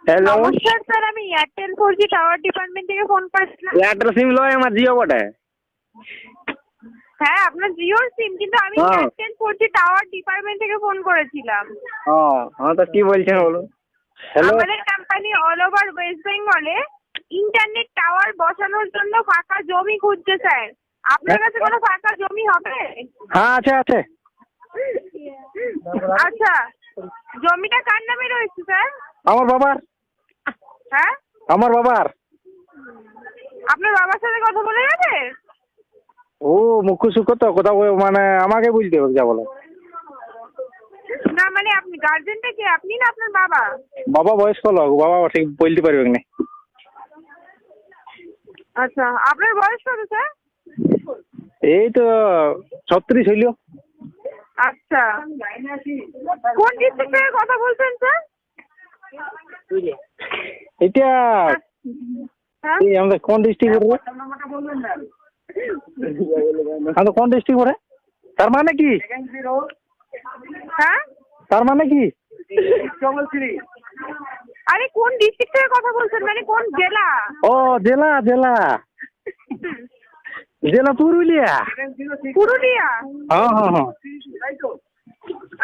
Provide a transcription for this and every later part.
Hello, নমস্কার sir, আমি Airtel 4G tower department থেকে ফোন করেছিলাম। এয়ারটেল সিম লয়, আমার জিও বটে। হ্যাঁ, আপনার জিওর সিম, কিন্তু আমি এয়ারটেল 4G টাওয়ার ডিপার্টমেন্ট থেকে ফোন করেছিলাম। হ্যাঁ, তো কি বলছেন বলুন। হ্যালো, আমাদের কোম্পানি অল ওভার ওয়েস্ট বেঙ্গলে ইন্টারনেট টাওয়ার বসানোর জন্য ফাঁকা জমি খুঁজছে স্যার। আপনার কাছে কোনো ফাঁকা জমি হবে? হ্যাঁ আছে আছে। আচ্ছা, জমিটা কার নামে রয়েছে স্যার? আমার বাবার। হ্যাঁ, আমার বাবার। আপনার বাবার সাথে কথা বলে যাবে? ও মুখ্য সুখ তো কথা মানে আমাকে বুঝতে হবে যা বলো। না মানে আপনি গার্জেনটা কে, আপনি না আপনার বাবা? বাবা বয়স্ক লোক, বাবা ঠিক বলতে পারবে না। আচ্ছা, আপনার বয়স কত স্যার? এই তো 36 হইল। আচ্ছা, কোন ডিস্ট্রিক্ট থেকে কথা বলছেন স্যার? এটা হ্যাঁ, আমাদের কোন ডিস্ট্রিক্ট পড়বে? আমাদের কোন ডিস্ট্রিক্ট পড়ে? তার মানে কি? হ্যাঁ, তার মানে কি? আরে কোন ডিস্ট্রিক্ট থেকে কথা বলছেন, মানে কোন জেলা? ও জেলা জেলা জেলা পুরুলিয়া। পুরুলিয়া। হ্যাঁ হ্যাঁ হ্যাঁ।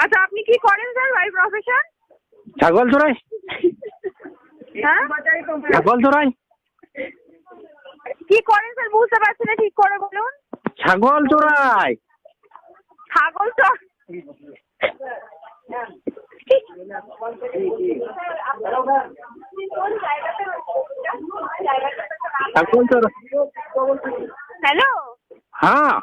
আচ্ছা, আপনি কি করেন স্যার, বাই প্রফেশন? ছাগল চড়াই। হ্যাঁ, ছাগল চড়াই। কি করেন স্যার, বুঝতে পারছি না, ঠিক করে বলুন। ছাগল চড়াই। ছাগল তো ছাগল চড়াই। হ্যালো, হ্যাঁ